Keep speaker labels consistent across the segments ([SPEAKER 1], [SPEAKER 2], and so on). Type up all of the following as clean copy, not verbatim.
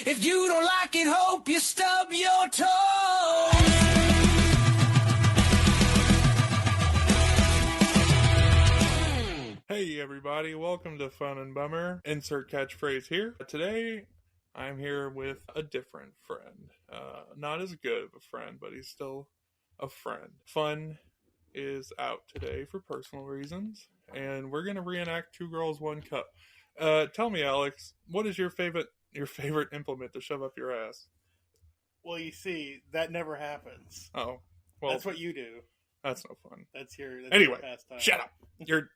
[SPEAKER 1] If you don't like it, hope you stub your toe.
[SPEAKER 2] Hey everybody, welcome to Fun and Bummer. Insert catchphrase here. Today, I'm here with a different friend. Not as good of a friend, but he's still a friend. Fun is out today for personal reasons, and we're gonna reenact Two Girls, One Cup. Tell me, Alex, what is your favorite implement to shove up your ass?
[SPEAKER 3] Well, you see, that never happens.
[SPEAKER 2] Oh, well,
[SPEAKER 3] That's what you do.
[SPEAKER 2] That's no fun.
[SPEAKER 3] That's your
[SPEAKER 2] Anyway,
[SPEAKER 3] pastime.
[SPEAKER 2] shut up. You're.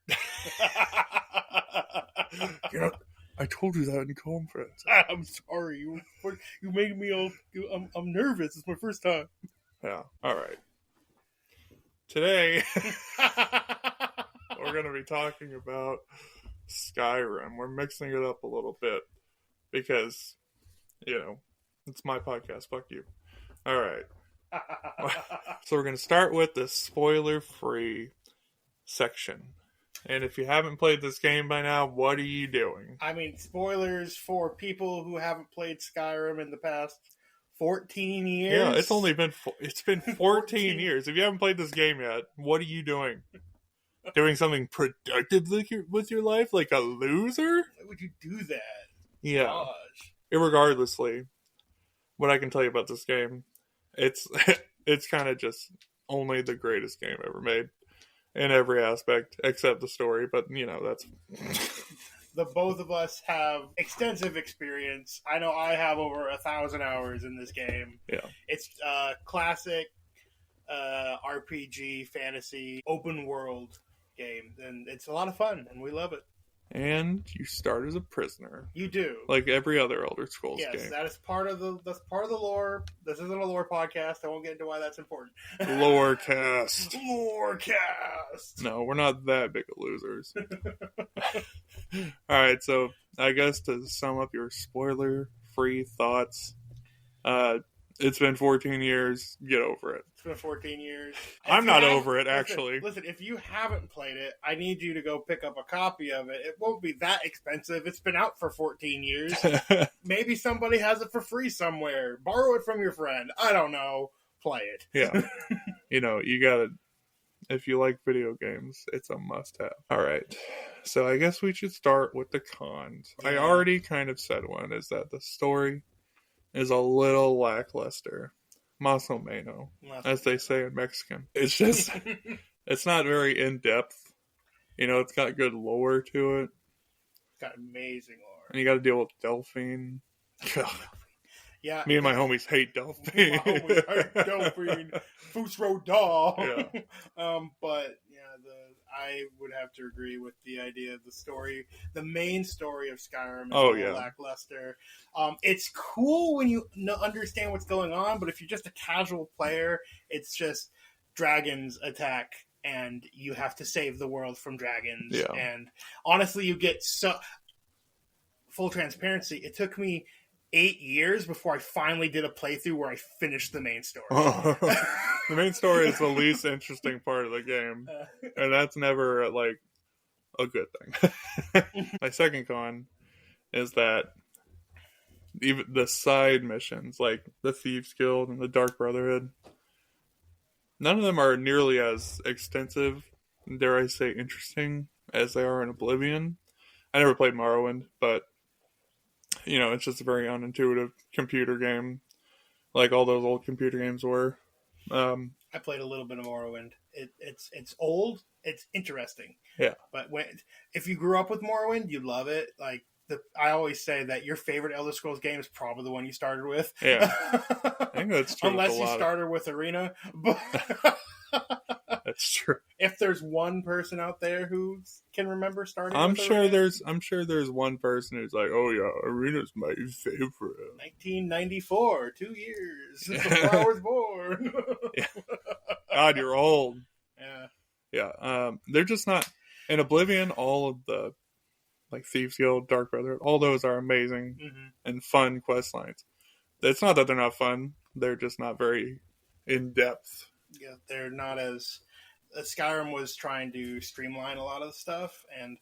[SPEAKER 2] I told you that in conference.
[SPEAKER 3] I'm sorry. You made me all. I'm nervous. It's my first time.
[SPEAKER 2] Yeah. All right. Today, we're going to be talking about Skyrim. We're mixing it up a little bit because, it's my podcast. Fuck you. All right. So we're going to start with the spoiler-free section. And if you haven't played this game by now, what are you doing?
[SPEAKER 3] I mean, spoilers for people who haven't played Skyrim in the past 14 years.
[SPEAKER 2] Yeah, it's been 14 years. If you haven't played this game yet, what are you doing? Doing something productive with your life, like a loser?
[SPEAKER 3] Why would you do that?
[SPEAKER 2] Yeah.
[SPEAKER 3] Gosh.
[SPEAKER 2] Irregardlessly, what I can tell you about this game, it's kind of just only the greatest game ever made in every aspect except the story. But that's
[SPEAKER 3] the both of us have extensive experience. I know I have over 1,000 hours in this game.
[SPEAKER 2] Yeah,
[SPEAKER 3] it's classic RPG fantasy open world game, and it's a lot of fun, and we love it.
[SPEAKER 2] And you start as a prisoner.
[SPEAKER 3] You do,
[SPEAKER 2] like every other Elder Scrolls game.
[SPEAKER 3] Yes, that's part of the lore. This isn't a lore podcast. I won't get into why that's important.
[SPEAKER 2] Lorecast.
[SPEAKER 3] Lorecast.
[SPEAKER 2] No, we're not that big of losers. All right, so I guess to sum up your spoiler-free thoughts, it's been 14 years. Get over it.
[SPEAKER 3] It's been 14 years.
[SPEAKER 2] I'm not over it, actually.
[SPEAKER 3] Listen, if you haven't played it, I need you to go pick up a copy of it. It won't be that expensive. It's been out for 14 years. Maybe somebody has it for free somewhere. Borrow it from your friend. I don't know. Play it.
[SPEAKER 2] Yeah. You gotta... If you like video games, it's a must-have. All right. So I guess we should start with the cons. Yeah. I already kind of said one, is that the story is a little lackluster. Más o menos, as they say in Mexican. It's just, it's not very in-depth. It's got good lore to it.
[SPEAKER 3] It's got amazing lore.
[SPEAKER 2] And you got to deal with Delphine.
[SPEAKER 3] Yeah.
[SPEAKER 2] Me and my homies hate Delphine.
[SPEAKER 3] My homies hate Delphine. Fusro Daw.
[SPEAKER 2] Yeah.
[SPEAKER 3] But, I would have to agree with the idea of the story. The main story of Skyrim is lackluster. It's cool when you understand what's going on, but if you're just a casual player, it's just dragons attack, and you have to save the world from dragons.
[SPEAKER 2] Yeah.
[SPEAKER 3] And honestly, you get full transparency. It took me 8 years before I finally did a playthrough where I finished the main story.
[SPEAKER 2] The main story is the least interesting part of the game, and that's never a good thing. My second con is that even the side missions, like the Thieves Guild and the Dark Brotherhood, none of them are nearly as extensive, dare I say interesting, as they are in Oblivion. I never played Morrowind, but it's just a very unintuitive computer game, like all those old computer games were.
[SPEAKER 3] I played a little bit of Morrowind. It's old. It's interesting.
[SPEAKER 2] Yeah.
[SPEAKER 3] But if you grew up with Morrowind, you love it. I always say that your favorite Elder Scrolls game is probably the one you started with.
[SPEAKER 2] Yeah. I think that's true.
[SPEAKER 3] Unless you started with Arena. But
[SPEAKER 2] that's true.
[SPEAKER 3] If there's one person out there who can remember starting,
[SPEAKER 2] I'm sure there's one person who's like, oh yeah, Arena's my favorite.
[SPEAKER 3] 1994, 2 years before I was born.
[SPEAKER 2] Yeah. God, you're old.
[SPEAKER 3] Yeah.
[SPEAKER 2] Yeah. They're just not in Oblivion. All of the Thieves Guild, Dark Brotherhood, all those are amazing and fun quest lines. It's not that they're not fun; they're just not very in depth.
[SPEAKER 3] Yeah, they're not as Skyrim was trying to streamline a lot of the stuff, and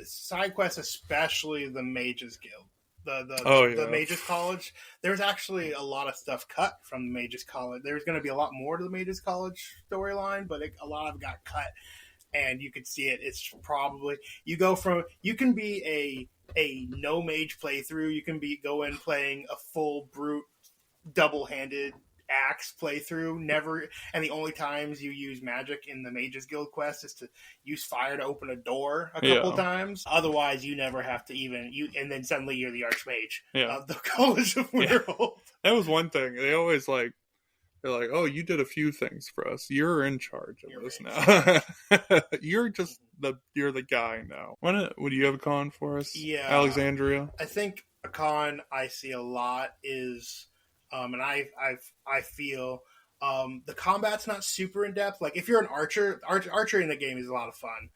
[SPEAKER 3] side quests, especially the Mages Guild. the Mages College. There's actually a lot of stuff cut from the Mages College. There's going to be a lot more to the Mages College storyline, but a lot of it got cut, and you could see it. It's probably you can be a no mage playthrough. You can go in playing a full brute double-handed axe playthrough, and the only times you use magic in the Mages Guild quest is to use fire to open a door a couple times. Otherwise, you never have to and then suddenly you're the Archmage of the College of Werewolf.
[SPEAKER 2] That was one thing. They always they're like, oh, you did a few things for us. You're in charge of this now. You're the guy now. What do you have a con for us?
[SPEAKER 3] Yeah.
[SPEAKER 2] Alexandria?
[SPEAKER 3] I think a con I see a lot is and I feel the combat's not super in depth. Like if you're an archer in the game is a lot of fun.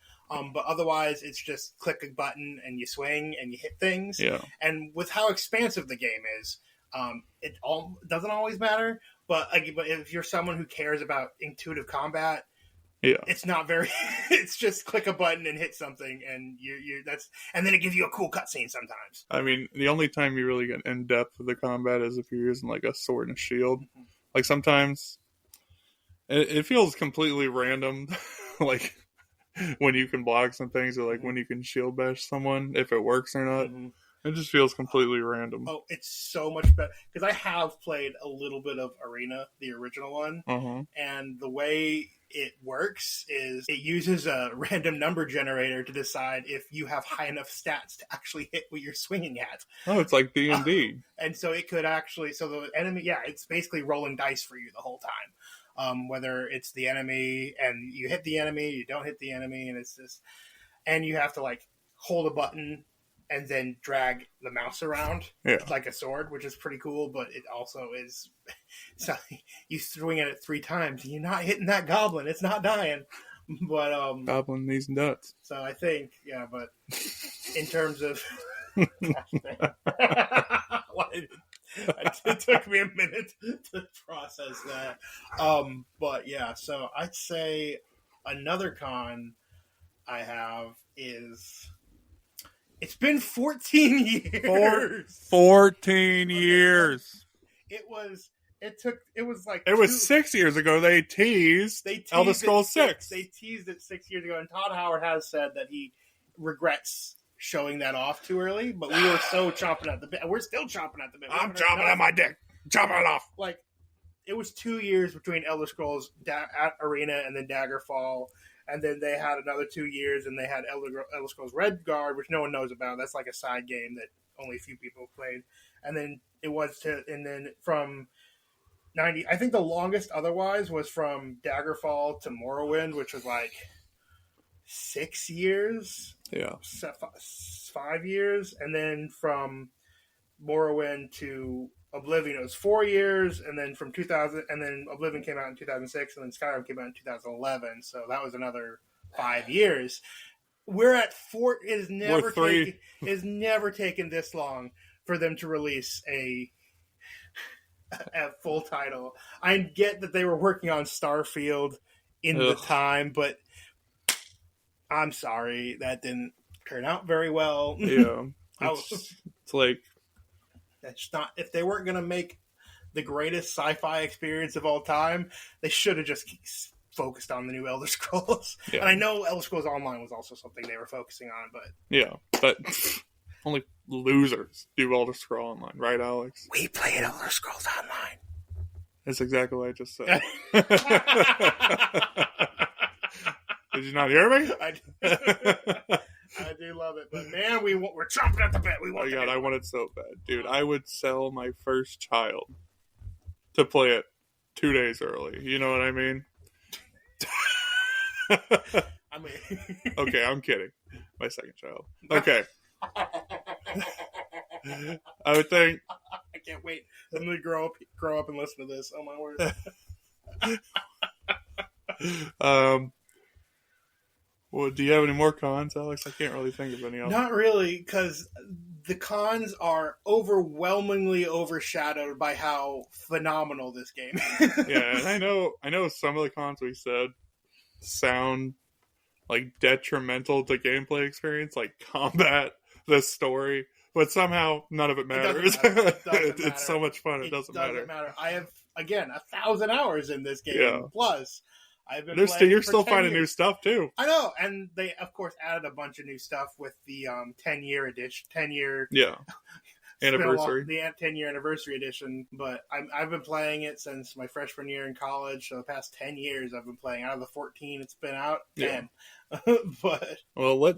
[SPEAKER 3] But otherwise it's just click a button and you swing and you hit things.
[SPEAKER 2] Yeah.
[SPEAKER 3] And with how expansive the game is, it doesn't always matter. But if you're someone who cares about intuitive combat, it's not very. It's just click a button and hit something, and and then it gives you a cool cutscene sometimes.
[SPEAKER 2] I mean, the only time you really get in depth with the combat is if you're using like a sword and a shield. Mm-hmm. Like sometimes it feels completely random, like when you can block some things or like when you can shield bash someone, if it works or not. Mm-hmm. It just feels completely random.
[SPEAKER 3] Oh, it's so much better. Because I have played a little bit of Arena, the original one. Uh-huh. And the way it works is it uses a random number generator to decide if you have high enough stats to actually hit what you're swinging at.
[SPEAKER 2] Oh, it's like D&D.
[SPEAKER 3] And so it could actually... So the enemy... Yeah, it's basically rolling dice for you the whole time. Whether it's the enemy and you hit the enemy, you don't hit the enemy, and it's just... And you have to, like, hold a button and then drag the mouse around like a sword, which is pretty cool, but it also is... So you swing at it 3 times, and you're not hitting that goblin. It's not dying. But
[SPEAKER 2] goblin needs nuts.
[SPEAKER 3] So I think, but in terms of... It took me a minute to process that. But yeah, so I'd say another con I have is... It's been 14 years.
[SPEAKER 2] 14 years.
[SPEAKER 3] It was
[SPEAKER 2] 6 years ago. They teased Elder Scrolls 6.
[SPEAKER 3] They teased it 6 years ago, and Todd Howard has said that he regrets showing that off too early, but we were so chomping at the bit. We're still chomping at the bit.
[SPEAKER 2] I'm chomping at my dick. Chomping it off.
[SPEAKER 3] Like, it was 2 years between Elder Scrolls Arena and then Daggerfall. And then they had another 2 years, and they had Elder Scrolls Redguard, which no one knows about. That's like a side game that only a few people played. And then from 90, I think the longest otherwise was from Daggerfall to Morrowind, which was like 6 years.
[SPEAKER 2] Yeah.
[SPEAKER 3] 5 years. And then from Morrowind to Oblivion, it was 4 years, and then from 2000, and then Oblivion came out in 2006, and then Skyrim came out in 2011. So that was another 5 years. We're at 4. It has never taken this long for them to release a full title. I get that they were working on Starfield in the time, but I'm sorry, that didn't turn out very well.
[SPEAKER 2] Yeah, it's like.
[SPEAKER 3] That's not. If they weren't going to make the greatest sci-fi experience of all time, they should have just focused on the new Elder Scrolls. Yeah. And I know Elder Scrolls Online was also something they were focusing on,
[SPEAKER 2] but only losers do Elder Scrolls Online, right, Alex?
[SPEAKER 3] We played Elder Scrolls Online.
[SPEAKER 2] That's exactly what I just said. Did you not hear me?
[SPEAKER 3] I do love it, but man, we're chomping at the bit.
[SPEAKER 2] Oh god, I want it so bad, dude. I would sell my first child to play it 2 days early. You know what I mean? Okay, I'm kidding. My second child. Okay. I would think.
[SPEAKER 3] I can't wait. I'm gonna grow up and listen to this. Oh my word.
[SPEAKER 2] Well, do you have any more cons, Alex? I can't really think of any else.
[SPEAKER 3] Not really, because the cons are overwhelmingly overshadowed by how phenomenal this game is.
[SPEAKER 2] Yeah, and I know some of the cons we said sound like detrimental to gameplay experience, like combat, the story. but somehow none of it matters. It's so much fun. It doesn't matter.
[SPEAKER 3] I have, again, 1,000 hours in this game.
[SPEAKER 2] Yeah.
[SPEAKER 3] Plus, I've been
[SPEAKER 2] you're still finding new stuff too.
[SPEAKER 3] I know, and they of course added a bunch of new stuff with the 10-year edition, 10-year
[SPEAKER 2] anniversary,
[SPEAKER 3] the 10-year anniversary edition. But I've been playing it since my freshman year in college. So the past 10 years, I've been playing. Out of the 14 it's been out, 10. But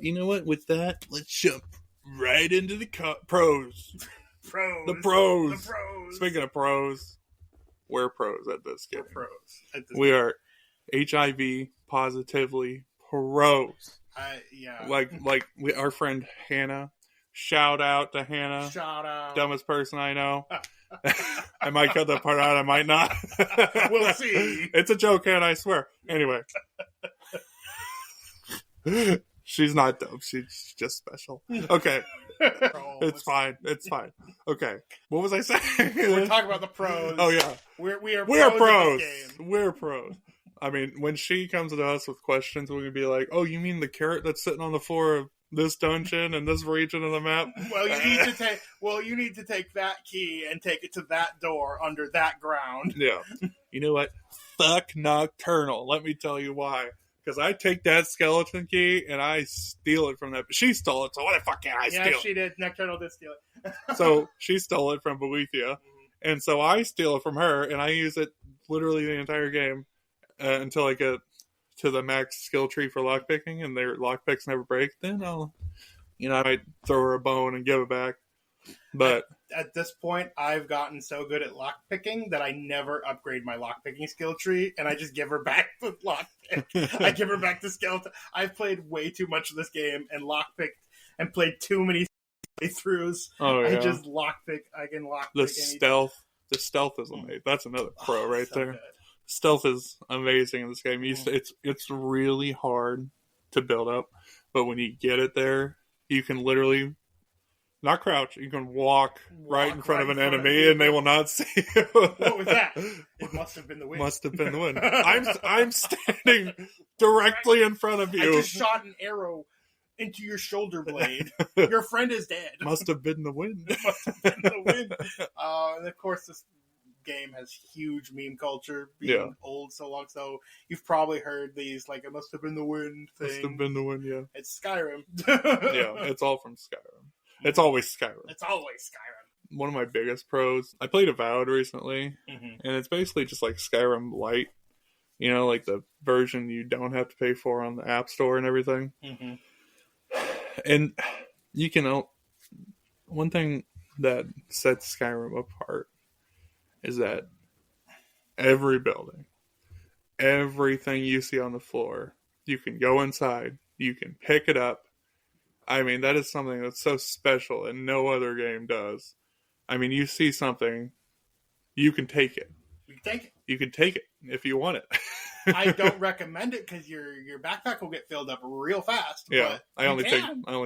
[SPEAKER 2] you know what? With that, let's jump right into the pros. The pros. Speaking of pros, we're pros at this game. We are HIV positively pros. Our friend Hannah. Shout out to Hannah.
[SPEAKER 3] Shout out.
[SPEAKER 2] Dumbest person I know. I might cut that part out. I might not.
[SPEAKER 3] We'll see.
[SPEAKER 2] It's a joke, Hannah, I swear. Anyway. She's not dumb. She's just special. Okay. It's fine. Okay. What was I saying?
[SPEAKER 3] We're talking about the pros.
[SPEAKER 2] Oh, yeah.
[SPEAKER 3] We're
[SPEAKER 2] pros. We're pros. I mean, when she comes to us with questions, we're going to be like, oh, you mean the carrot that's sitting on the floor of this dungeon and this region of the map?
[SPEAKER 3] Well, you need to take that key and take it to that door under that ground.
[SPEAKER 2] Yeah. You know what? Fuck Nocturnal. Let me tell you why. Because I take that skeleton key and I steal it from that. She stole it, so why the fuck can't I steal it?
[SPEAKER 3] Yeah, she did. Nocturnal did steal it.
[SPEAKER 2] So she stole it from Boethia. And so I steal it from her and I use it literally the entire game until I get to the max skill tree for lockpicking, and their lockpicks never break. Then I might throw her a bone and give it back. But
[SPEAKER 3] at this point, I've gotten so good at lockpicking that I never upgrade my lockpicking skill tree, and I just give her back the lockpick. I give her back the skeleton. I've played way too much of this game and lockpicked and played too many playthroughs.
[SPEAKER 2] Oh yeah,
[SPEAKER 3] I just lockpick. I can lockpick.
[SPEAKER 2] The stealth is amazing. That's another pro right there. Good. Stealth is amazing in this game. It's really hard to build up, but when you get it there, you can literally not crouch. You can walk right in front of an enemy, and they will not see you.
[SPEAKER 3] What was that? It must have been the wind.
[SPEAKER 2] Must have been the wind. I'm standing directly in front of you.
[SPEAKER 3] I just shot an arrow into your shoulder blade. Your friend is dead.
[SPEAKER 2] Must have been the wind.
[SPEAKER 3] Must have been the wind. And of course, this game has huge meme culture, being old so long. So you've probably heard these, like, it must have been the wind thing.
[SPEAKER 2] Must have been the wind, yeah.
[SPEAKER 3] It's Skyrim.
[SPEAKER 2] Yeah, it's all from Skyrim. It's always Skyrim. One of my biggest pros, I played Avowed recently, and it's basically just like Skyrim Lite. Like the version you don't have to pay for on the App Store and everything. And you can... One thing that sets Skyrim apart is that every building, everything you see on the floor, you can go inside, you can pick it up. I mean, that is something that's so special and no other game does. I mean, you see something, you can take it. You can take it if you want it.
[SPEAKER 3] I don't recommend it because your backpack will get filled up real fast.
[SPEAKER 2] Yeah, I only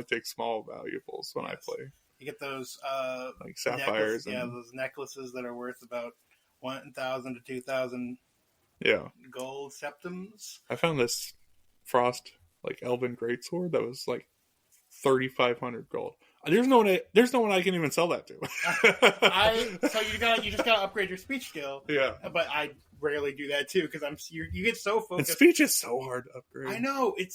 [SPEAKER 2] take small valuables when I play.
[SPEAKER 3] You get those
[SPEAKER 2] like sapphires.
[SPEAKER 3] Those necklaces that are worth about 1,000 to 2,000 gold septims.
[SPEAKER 2] I found this Frost Elven Greatsword that was 3,500 gold. There's no one I can even sell that to.
[SPEAKER 3] So you just gotta upgrade your speech skill.
[SPEAKER 2] Yeah,
[SPEAKER 3] but I rarely do that too because you get so focused.
[SPEAKER 2] And speech is so hard to upgrade.
[SPEAKER 3] I know it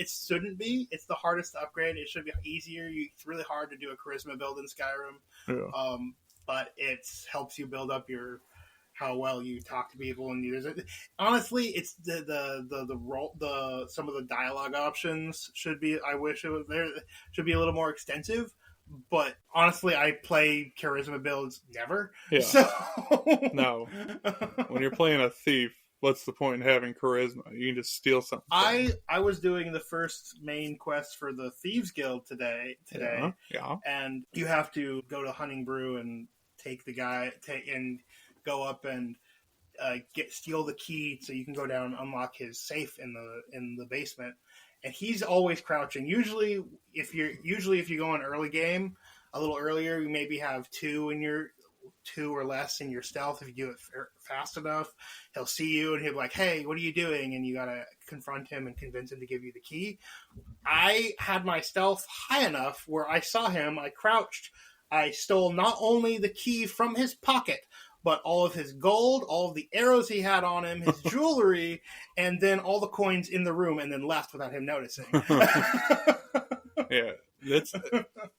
[SPEAKER 3] shouldn't be. It's the hardest to upgrade. It should be easier. It's really hard to do a charisma build in Skyrim.
[SPEAKER 2] Yeah.
[SPEAKER 3] But it helps you build up how well you talk to people, and honestly, it's the role, some of the dialogue options should be. I wish it was there. Should be a little more extensive. But honestly, I play charisma builds never.
[SPEAKER 2] Yeah.
[SPEAKER 3] So
[SPEAKER 2] no, when you're playing a thief, what's the point in having charisma? You can just steal something.
[SPEAKER 3] I was doing the first main quest for the Thieves Guild today,
[SPEAKER 2] yeah.
[SPEAKER 3] And you have to go to Hunting Brew and and go up and steal the key so you can go down and unlock his safe in the basement. And he's always crouching. Usually if you go in early game, a little earlier, you maybe have two in your 2 or less in your stealth. If you do it fast enough, he'll see you and he'll be like, hey, what are you doing? And you gotta confront him and convince him to give you the key. I had my stealth high enough where I saw him, I crouched, I stole not only the key from his pocket, but all of his gold, all of the arrows he had on him, his jewelry, and then all the coins in the room, and then left without him noticing.
[SPEAKER 2] Yeah, that's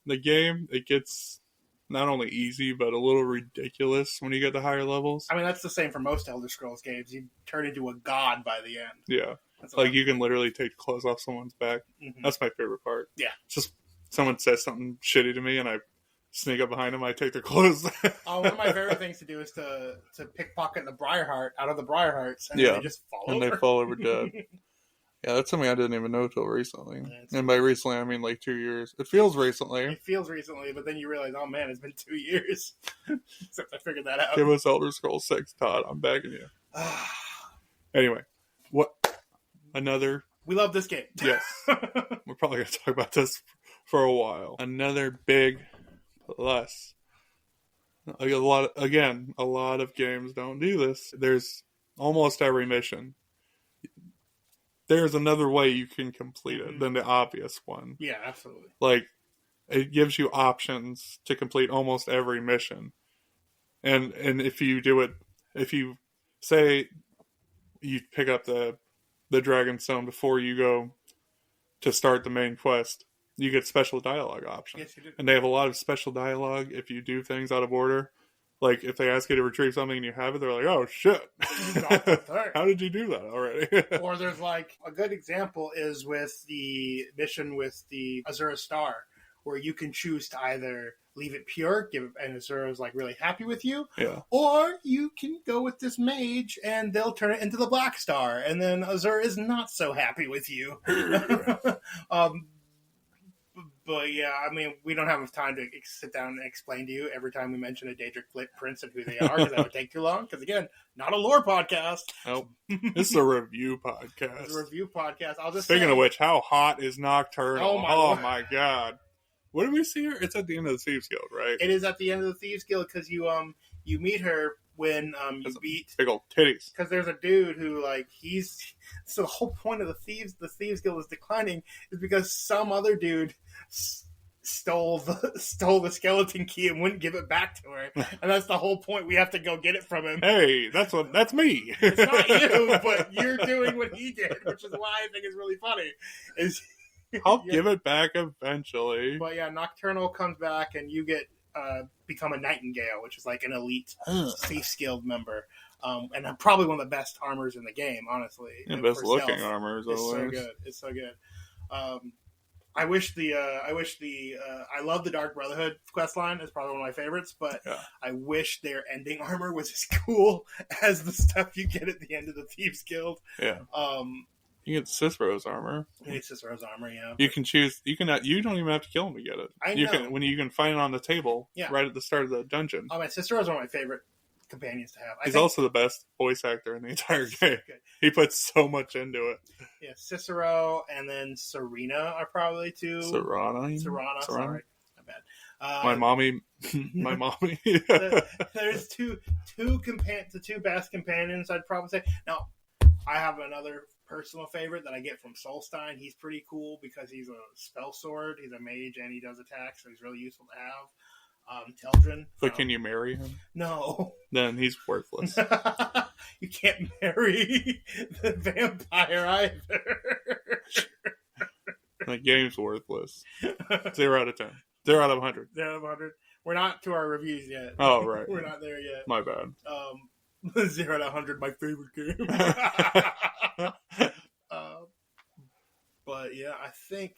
[SPEAKER 2] the game. It gets not only easy, but a little ridiculous when you get to higher levels.
[SPEAKER 3] I mean, that's the same for most Elder Scrolls games. You turn into a god by the end.
[SPEAKER 2] Yeah, like you can literally take clothes off someone's back. Mm-hmm. That's my favorite part.
[SPEAKER 3] Yeah,
[SPEAKER 2] just someone says something shitty to me, and I sneak up behind them. I take their clothes.
[SPEAKER 3] One of my favorite things to do is to pickpocket the Briarheart out of the Briarhearts, and they just fall over.
[SPEAKER 2] And they fall over dead. Yeah, that's something I didn't even know till recently. And by recently, I mean like 2 years. It feels recently.
[SPEAKER 3] It feels recently, but then you realize, oh man, it's been 2 years since I figured that out.
[SPEAKER 2] Give us Elder Scrolls 6, Todd. I'm begging you. Anyway, what? Another...
[SPEAKER 3] We love this game.
[SPEAKER 2] Yes. We're probably going to talk about this for a while. Another big plus. A lot of games don't do this. There's almost every mission. There's another way you can complete it than the obvious one.
[SPEAKER 3] Yeah, absolutely.
[SPEAKER 2] Like, it gives you options to complete almost every mission. And if you do it, if you say you pick up the Dragonstone before you go to start the main quest, you get special dialogue options.
[SPEAKER 3] Yes, you do.
[SPEAKER 2] And they have a lot of special dialogue if you do things out of order. Like, if they ask you to retrieve something and you have it, they're like, oh, shit. How did you do that already?
[SPEAKER 3] Or there's, like, a good example is with the mission with the Azura Star, where you can choose to either leave it pure, and Azura's, like, really happy with you, or you can go with this mage, and they'll turn it into the Black Star, and then Azura is not so happy with you. But yeah, I mean, we don't have enough time to sit down and explain to you every time we mention a Daedric Prince and who they are, because that would take too long. Because again, not a lore podcast.
[SPEAKER 2] Nope. This is a review podcast.
[SPEAKER 3] It's a review podcast. I'll just
[SPEAKER 2] Speaking of which, how hot is Nocturnal?
[SPEAKER 3] Oh
[SPEAKER 2] my god! What did we see her? It's at the end of the Thieves Guild, right?
[SPEAKER 3] It is at the end of the Thieves Guild because you meet her when you beat
[SPEAKER 2] big old titties.
[SPEAKER 3] Because there's a dude who so the whole point of the Thieves Guild is declining is because some other dude stole the skeleton key and wouldn't give it back to her, and that's the whole point. We have to go get it from him.
[SPEAKER 2] Hey, that's me.
[SPEAKER 3] It's not you, but you're doing what he did, which is why I think it's really funny.
[SPEAKER 2] I'll give it back eventually.
[SPEAKER 3] But yeah, Nocturnal comes back, and you get become a Nightingale, which is like an elite Thieves Guild member. And probably one of the best armors in the game, honestly.
[SPEAKER 2] Yeah, best looking armors.
[SPEAKER 3] It's so good. It's so good. I love the Dark Brotherhood quest line. It's probably one of my favorites, but I wish their ending armor was as cool as the stuff you get at the end of the Thieves Guild.
[SPEAKER 2] Yeah. You get Cicero's armor.
[SPEAKER 3] You get Cicero's armor, yeah.
[SPEAKER 2] You can choose. You don't even have to kill him to get it. You can find it on the table right at the start of the dungeon.
[SPEAKER 3] Oh man, Cicero's one of my favorite companions to have.
[SPEAKER 2] He's also the best voice actor in the entire game. Good. He puts so much into it.
[SPEAKER 3] Yeah, Cicero and then Serena are probably two.
[SPEAKER 2] Serana,
[SPEAKER 3] sorry. Not bad.
[SPEAKER 2] My mommy.
[SPEAKER 3] There's the two best companions, I'd probably say. Now, I have another personal favorite that I get from Solstein. He's pretty cool because he's a spell sword. He's a mage and he does attacks, so he's really useful to have. Teldrin.
[SPEAKER 2] But can you marry him?
[SPEAKER 3] No.
[SPEAKER 2] Then he's worthless.
[SPEAKER 3] You can't marry the vampire either.
[SPEAKER 2] The game's worthless. 0 out of 10. 0 out of 100.
[SPEAKER 3] 0 out of 100. We're not to our reviews yet.
[SPEAKER 2] Oh, right.
[SPEAKER 3] We're not there yet.
[SPEAKER 2] My bad.
[SPEAKER 3] 0 out of 100, my favorite game. But yeah, I think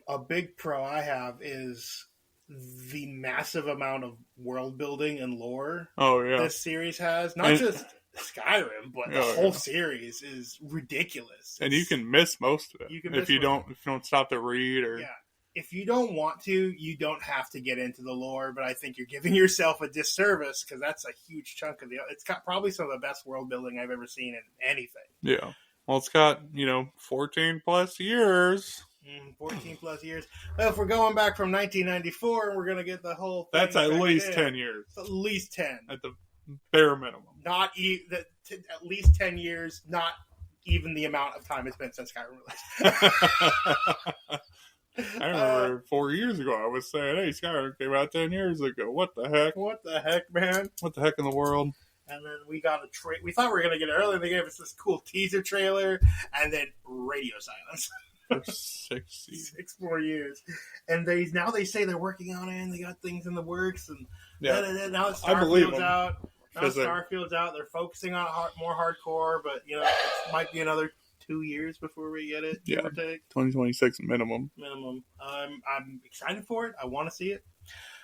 [SPEAKER 3] a big pro I have is the massive amount of world building and lore this series has. Not just Skyrim, but the whole series is ridiculous.
[SPEAKER 2] And you can miss most of it if you don't stop to read or.
[SPEAKER 3] Yeah. If you don't want to, you don't have to get into the lore, but I think you're giving yourself a disservice because that's a huge chunk of it's got probably some of the best world building I've ever seen in anything.
[SPEAKER 2] Yeah. Well, it's got, 14 plus years.
[SPEAKER 3] 14 plus years. Well, if we're going back from 1994 and we're going to get the whole thing.
[SPEAKER 2] That's at least 10 years.
[SPEAKER 3] At least 10.
[SPEAKER 2] At the bare minimum.
[SPEAKER 3] At least 10 years, not even the amount of time it's been since Skyrim released.
[SPEAKER 2] I remember 4 years ago I was saying, hey, Skyrim came out 10 years ago. What the heck?
[SPEAKER 3] What the heck, man?
[SPEAKER 2] What the heck in the world?
[SPEAKER 3] And then we got we thought we were going to get it earlier. They gave us this cool teaser trailer, and then radio silence.
[SPEAKER 2] For 6
[SPEAKER 3] more years. And they say they're working on it, and they got things in the works, and now Starfield's out. Now Starfield's out. They're focusing on more hardcore, but it might be another 2 years before we get it. Give or take
[SPEAKER 2] 2026 minimum.
[SPEAKER 3] I'm excited for it. I want to see it.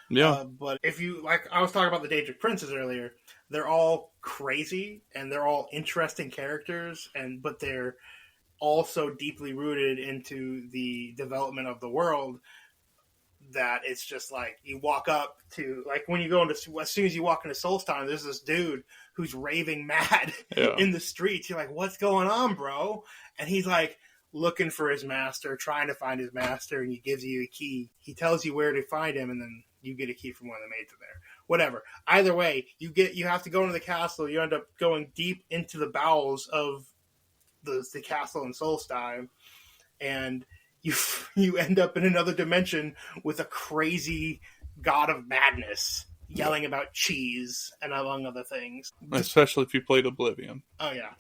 [SPEAKER 2] Yeah,
[SPEAKER 3] but if you I was talking about the Daedric Princes earlier. They're all crazy and they're all interesting characters, but they're also deeply rooted into the development of the world. That it's just like you walk up to, when you go into, as soon as you walk into Solstheim, there's this dude who's raving mad in the streets. You're like, what's going on, bro? And he's like looking for his master, trying to find his master, and he gives you a key. He tells you where to find him, and then you get a key from one of the maids in there. Whatever. Either way, you have to go into the castle. You end up going deep into the bowels of the castle in Solstheim, and you end up in another dimension with a crazy god of madness yelling about cheese and among other things.
[SPEAKER 2] Especially if you played Oblivion.
[SPEAKER 3] Oh yeah.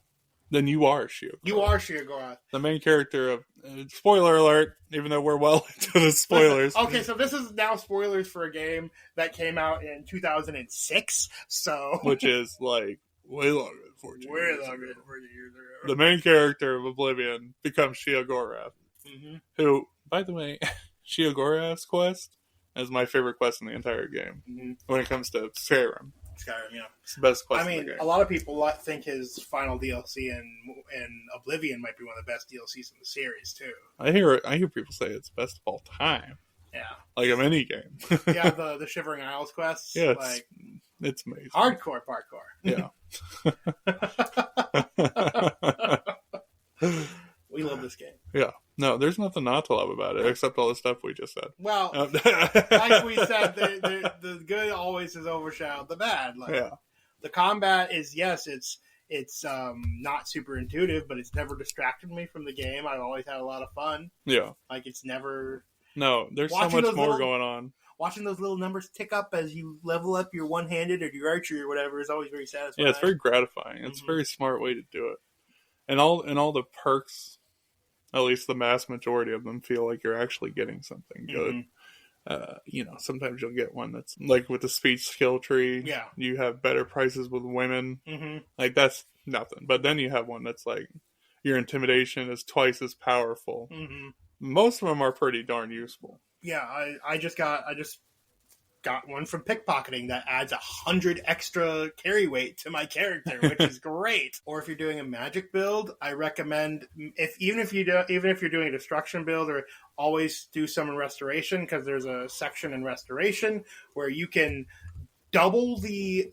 [SPEAKER 2] Then you are Sheogorath.
[SPEAKER 3] You are Sheogorath.
[SPEAKER 2] The main character of... spoiler alert, even though we're well into the spoilers.
[SPEAKER 3] Okay, so this is now spoilers for a game that came out in 2006, so...
[SPEAKER 2] Which is, way longer than 14
[SPEAKER 3] way
[SPEAKER 2] years
[SPEAKER 3] longer
[SPEAKER 2] ago.
[SPEAKER 3] than 14 years ago.
[SPEAKER 2] The main character of Oblivion becomes Sheogorath.
[SPEAKER 3] Mm-hmm.
[SPEAKER 2] Who, by the way, Sheogorath's quest is my favorite quest in the entire game. When it comes to Skyrim.
[SPEAKER 3] Yeah.
[SPEAKER 2] It's the best quest in the game.
[SPEAKER 3] A lot of people think his final DLC in Oblivion might be one of the best DLCs in the series, too.
[SPEAKER 2] I hear people say it's best of all time.
[SPEAKER 3] Yeah.
[SPEAKER 2] Like a mini game.
[SPEAKER 3] Yeah, the Shivering Isles quests.
[SPEAKER 2] Yeah, it's amazing.
[SPEAKER 3] Hardcore parkour.
[SPEAKER 2] Yeah.
[SPEAKER 3] We love this game.
[SPEAKER 2] Yeah. No, there's nothing not to love about it, except all the stuff we just said.
[SPEAKER 3] Well, like we said, the good always is overshadowed the bad. The combat is, it's not super intuitive, but it's never distracted me from the game. I've always had a lot of fun.
[SPEAKER 2] Yeah.
[SPEAKER 3] It's never...
[SPEAKER 2] No, there's so much more going on.
[SPEAKER 3] Watching those little numbers tick up as you level up your one-handed or your archery or whatever is always very satisfying.
[SPEAKER 2] Yeah, it's very gratifying. It's a very smart way to do it. And all the perks, at least the mass majority of them, feel like you're actually getting something good. Sometimes you'll get one that's like with the speech skill tree.
[SPEAKER 3] Yeah. You
[SPEAKER 2] have better prices with women.
[SPEAKER 3] Mm-hmm.
[SPEAKER 2] That's nothing. But then you have one that's like your intimidation is twice as powerful.
[SPEAKER 3] Mm-hmm.
[SPEAKER 2] Most of them are pretty darn useful.
[SPEAKER 3] Yeah, I just got one from pickpocketing that adds 100 extra carry weight to my character, which is great. Or if you're doing a magic build, I recommend even if you're doing a destruction build, or always do summon restoration, because there's a section in restoration where you can double the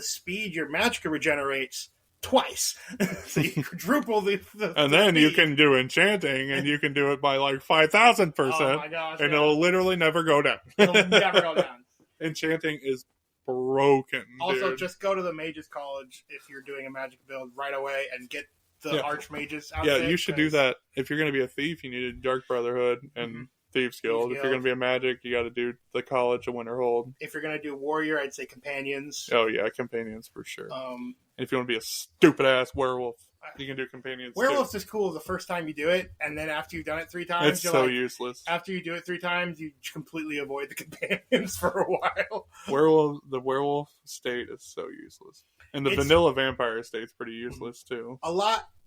[SPEAKER 3] speed your magicka regenerates twice. So you quadruple the
[SPEAKER 2] and then speed. You can do enchanting, and you can do it by 5,000%. Oh my gosh! And it'll literally never go down.
[SPEAKER 3] It'll never go down.
[SPEAKER 2] Enchanting is broken.
[SPEAKER 3] Also,
[SPEAKER 2] dude.
[SPEAKER 3] Just go to the Mages College if you're doing a magic build right away and get the Archmages out.
[SPEAKER 2] Yeah, you should do that. If you're going to be a thief, you need a Dark Brotherhood and Thieves Guild. If you're going to be a magic, you got to do the College of Winterhold.
[SPEAKER 3] If you're going to do Warrior, I'd say Companions.
[SPEAKER 2] Oh yeah, Companions for sure. If you want to be a stupid ass werewolf, you can do Companions.
[SPEAKER 3] Werewolf's is cool the first time you do it, and then after you've done it 3 times,
[SPEAKER 2] it's so useless.
[SPEAKER 3] After you do it 3 times, you completely avoid the Companions for a while.
[SPEAKER 2] The werewolf state is so useless, and the vanilla vampire state's pretty useless too.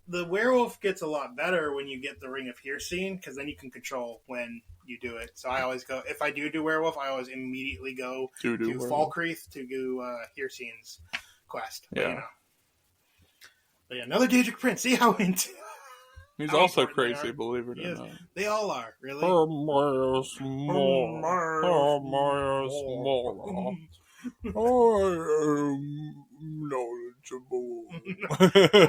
[SPEAKER 3] The werewolf gets a lot better when you get the Ring of Hircine, because then you can control when you do it. So I always go, if I do werewolf, I always immediately go to Falkreath to do Hircine's quest.
[SPEAKER 2] Yeah.
[SPEAKER 3] But yeah, another Daedric Prince. See how into...
[SPEAKER 2] He's also crazy, believe it or not.
[SPEAKER 3] They all are, really.
[SPEAKER 2] I am knowledgeable.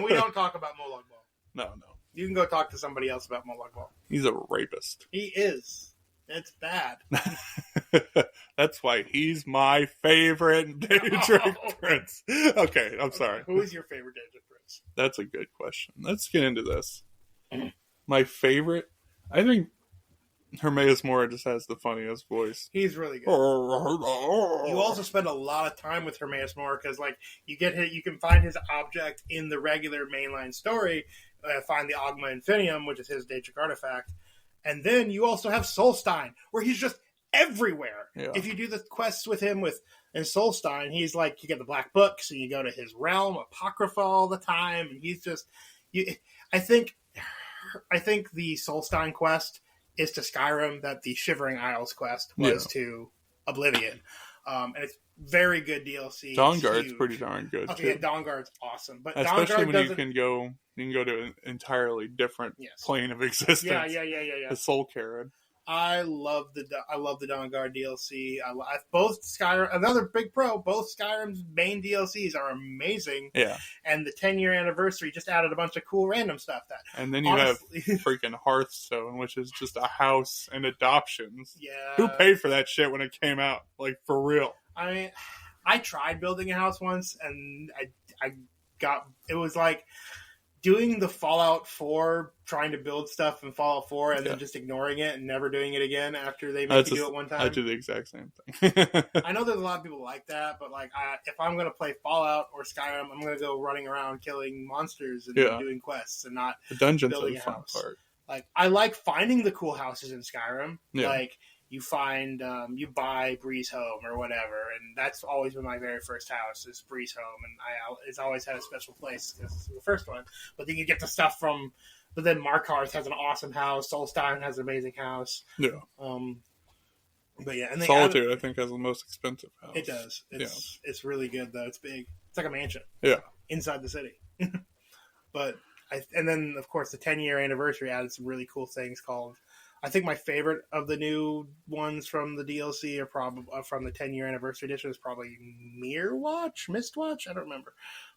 [SPEAKER 3] We don't talk about Molag Bal.
[SPEAKER 2] No.
[SPEAKER 3] You can go talk to somebody else about Molag Bal.
[SPEAKER 2] He's a rapist.
[SPEAKER 3] He is. It's bad.
[SPEAKER 2] That's why he's my favorite Daedric Prince. Okay, I'm sorry.
[SPEAKER 3] Who is your favorite Daedric Prince?
[SPEAKER 2] That's a good question. Let's get into this. My favorite, I think Hermaeus Mora just has the funniest voice.
[SPEAKER 3] He's really good. You also spend a lot of time with Hermaeus Mora because, like, you can find his object in the regular mainline story. Find the Ogma Infinium, which is his Daedric artifact. And then you also have Solstein, where he's just everywhere. Yeah. If you do the quests with him in Solstein, he's like, you get the Black Book, so you go to his realm, Apocrypha, all the time, and he's just... I think the Solstein quest is to Skyrim that the Shivering Isles quest was to Oblivion. And it's very good DLC.
[SPEAKER 2] Dawnguard's pretty darn good, too.
[SPEAKER 3] Yeah, Dawnguard's awesome. But
[SPEAKER 2] especially when you can go to an entirely different plane of existence.
[SPEAKER 3] Yeah.
[SPEAKER 2] The Soul Carrot.
[SPEAKER 3] I love the Dawnguard DLC. Both Skyrim, another big pro. Both Skyrim's main DLCs are amazing.
[SPEAKER 2] Yeah, and
[SPEAKER 3] the 10-year anniversary just added a bunch of cool random stuff.
[SPEAKER 2] And then you have freaking Hearthstone, which is just a house and adoptions.
[SPEAKER 3] Yeah,
[SPEAKER 2] who paid for that shit when it came out? Like, for real.
[SPEAKER 3] I mean, I tried building a house once, and it was like doing the Fallout 4, trying to build stuff in Fallout 4 and then just ignoring it and never doing it again after they make you do it one time.
[SPEAKER 2] I do the exact same thing.
[SPEAKER 3] I know there's a lot of people like that, but like, if I'm going to play Fallout or Skyrim, I'm going to go running around killing monsters and doing quests and not
[SPEAKER 2] the dungeons
[SPEAKER 3] building
[SPEAKER 2] are the fun part.
[SPEAKER 3] Like, I like finding the cool houses in Skyrim. Yeah. Like, you find, you buy Breeze Home or whatever, and that's always been my very first house, is Breeze Home, and it's always had a special place because it's the first one. But then you get the stuff but then Markarth has an awesome house, Solstein has an amazing house.
[SPEAKER 2] Yeah.
[SPEAKER 3] But yeah, and
[SPEAKER 2] Solitude, I think, has the most expensive house.
[SPEAKER 3] It does. It's really good, though. It's big. It's like a mansion.
[SPEAKER 2] Yeah.
[SPEAKER 3] Inside the city. But, and then, of course, the 10-year anniversary added some really cool things called... I think my favorite of the new ones from the DLC or probably from the 10-year anniversary edition is probably Mistwatch. I don't remember,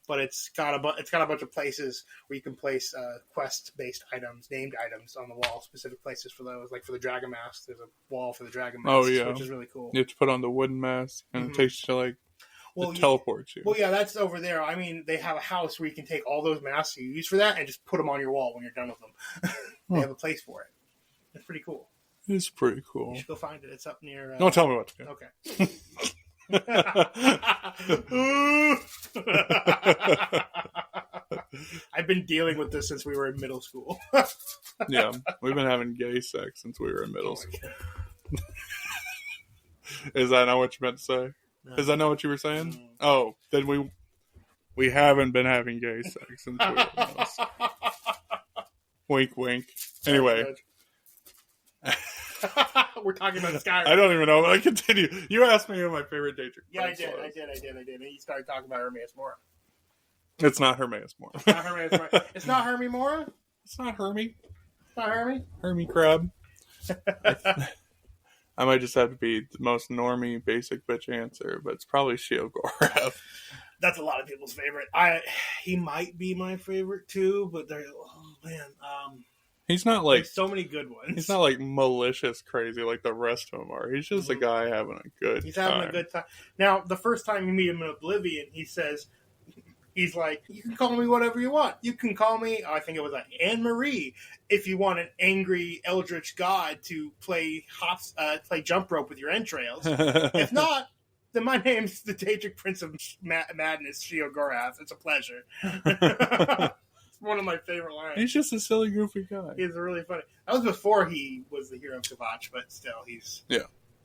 [SPEAKER 3] but it's got a bunch of places where you can place quest-based items, named items on the wall, specific places for those. Like for the Dragon Mask, there's a wall for the Dragon Mask, which is really cool.
[SPEAKER 2] You have to put on the wooden mask, and it takes you to it teleports you.
[SPEAKER 3] Well, yeah, that's over there. I mean, they have a house where you can take all those masks you use for that and just put them on your wall when you're done with them. They have a place for it. It's pretty cool.
[SPEAKER 2] It's pretty cool.
[SPEAKER 3] You should go find it. It's up near...
[SPEAKER 2] Don't tell me what to do.
[SPEAKER 3] Okay. I've been dealing with this since we were in middle school.
[SPEAKER 2] Yeah, we've been having gay sex since we were in middle school. Is that not what you meant to say? No. Is that not what you were saying? No. Oh, then we haven't been having gay sex since we were in middle school. Wink, wink. Anyway...
[SPEAKER 3] We're talking about Skyrim.
[SPEAKER 2] I don't even know. I continue. You asked me who my favorite Daedric Prince was.
[SPEAKER 3] I did. And you started talking about Hermaeus Mora.
[SPEAKER 2] It's not Hermaeus Mora.
[SPEAKER 3] It's not Hermaeus Mora. It's not Hermie Mora?
[SPEAKER 2] It's not Hermie.
[SPEAKER 3] It's not Hermie?
[SPEAKER 2] Hermie Crab. I might just have to be the most normie, basic bitch answer, but it's probably Sheogorath.
[SPEAKER 3] That's a lot of people's favorite. He might be my favorite too, but
[SPEAKER 2] he's not like...
[SPEAKER 3] There's so many good ones.
[SPEAKER 2] He's not like malicious crazy like the rest of them are. He's just a guy having a good time.
[SPEAKER 3] He's having a good time. Now, the first time you meet him in Oblivion, he's like, you can call me whatever you want. You can call me, I think it was like Anne-Marie, if you want an angry eldritch god to play jump rope with your entrails. If not, then my name's the Daedric Prince of Madness, Sheogorath. It's a pleasure. One of my favorite lines.
[SPEAKER 2] He's just a silly, goofy guy.
[SPEAKER 3] He's really funny. That was before he was the hero of Kvatch, but still, he's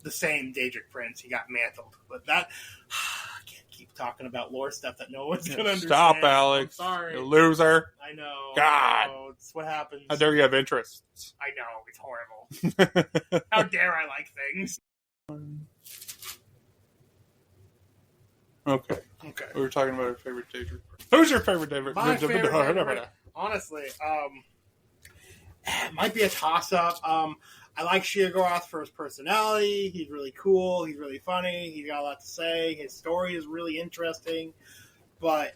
[SPEAKER 3] the same Daedric Prince. He got mantled. But that... I can't keep talking about lore stuff that no one's going to understand.
[SPEAKER 2] Stop, Alex.
[SPEAKER 3] I'm sorry.
[SPEAKER 2] You loser.
[SPEAKER 3] I know.
[SPEAKER 2] God.
[SPEAKER 3] It's what happens.
[SPEAKER 2] How dare you have interests?
[SPEAKER 3] I know. It's horrible. How dare I like things?
[SPEAKER 2] Okay. We were talking about our favorite Daedric Prince. Who's your favorite Daedric Prince?
[SPEAKER 3] My favorite, honestly, it might be a toss-up. I like Sheogorath for his personality. He's really cool. He's really funny. He's got a lot to say. His story is really interesting. But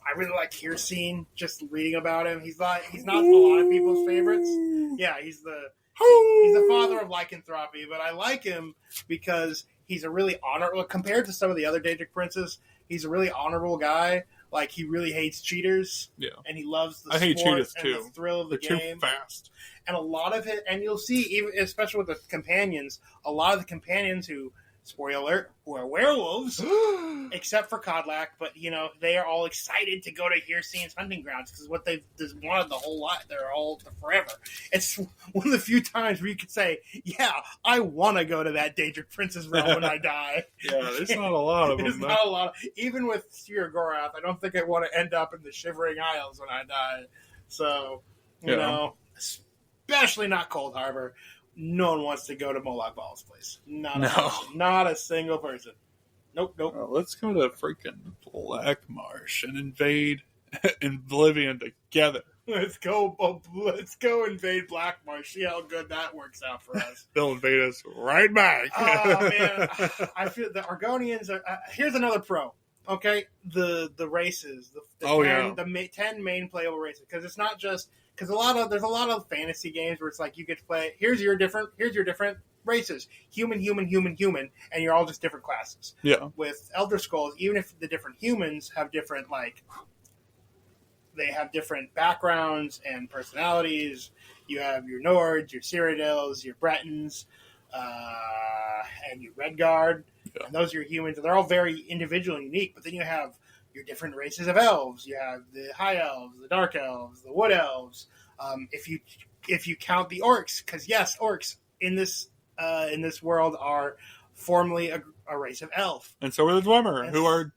[SPEAKER 3] I really like Kirstein, just reading about him. He's not a lot of people's favorites. Yeah, he's the father of lycanthropy, but I like him because he's a really honorable, compared to some of the other Daedric princes, he's a really honorable guy. Like, he really hates cheaters.
[SPEAKER 2] Yeah.
[SPEAKER 3] And he loves the
[SPEAKER 2] I hate cheaters
[SPEAKER 3] and
[SPEAKER 2] too.
[SPEAKER 3] the thrill of the
[SPEAKER 2] They're
[SPEAKER 3] game.
[SPEAKER 2] too fast.
[SPEAKER 3] And a lot of it, and you'll see, even especially with the companions, a lot of the companions who, spoiler alert, were werewolves, except for Kodlak, but, they are all excited to go to Hircines hunting grounds, because what they've wanted the whole lot, they're all forever. It's one of the few times where you could say, yeah, I want to go to that Daedric Prince's realm when I die.
[SPEAKER 2] Yeah, there's not a lot of them.
[SPEAKER 3] There's not a lot. Even with Sir Gorath, I don't think I want to end up in the Shivering Isles when I die. So, you know, especially not Cold Harbor. No one wants to go to Molag Bal's place. Not a single person. Nope.
[SPEAKER 2] Well, let's go to freaking Black Marsh and invade Oblivion together.
[SPEAKER 3] Let's go invade Black Marsh. See how good that works out for us.
[SPEAKER 2] They'll invade us right back.
[SPEAKER 3] Oh, man. I feel the Argonians are... here's another pro. Okay? The races. The 10 main playable races. Because it's not just... Because there's a lot of fantasy games where it's like you get to play, here's your different races. Human, and you're all just different classes.
[SPEAKER 2] Yeah.
[SPEAKER 3] With Elder Scrolls, even if the different humans have different, they have different backgrounds and personalities. You have your Nords, your Cyrodiils, your Bretons, and your Redguard. Yeah. And those are your humans. And they're all very individual and unique. But then you have your different races of elves. You have the High Elves, the Dark Elves, the Wood Elves. If you count the Orcs, because yes, Orcs in this world are formerly a race of elf.
[SPEAKER 2] And so are the Dwemer, who are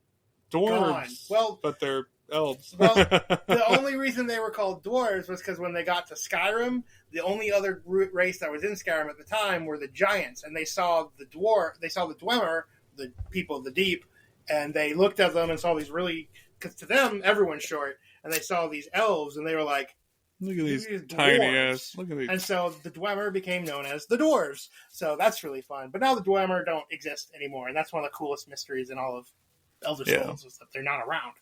[SPEAKER 2] dwarves.
[SPEAKER 3] Gone. Well,
[SPEAKER 2] but they're elves.
[SPEAKER 3] Well, the only reason they were called dwarves was because when they got to Skyrim, the only other race that was in Skyrim at the time were the giants, and they saw the Dwemer, the people of the deep, and they looked at them and saw these because to them, everyone's short, and they saw these elves, and they were like,
[SPEAKER 2] look at these tiny ass. Look at these.
[SPEAKER 3] And so the Dwemer became known as the dwarves. So that's really fun. But now the Dwemer don't exist anymore, and that's one of the coolest mysteries in all of Elder Scrolls is that they're not around.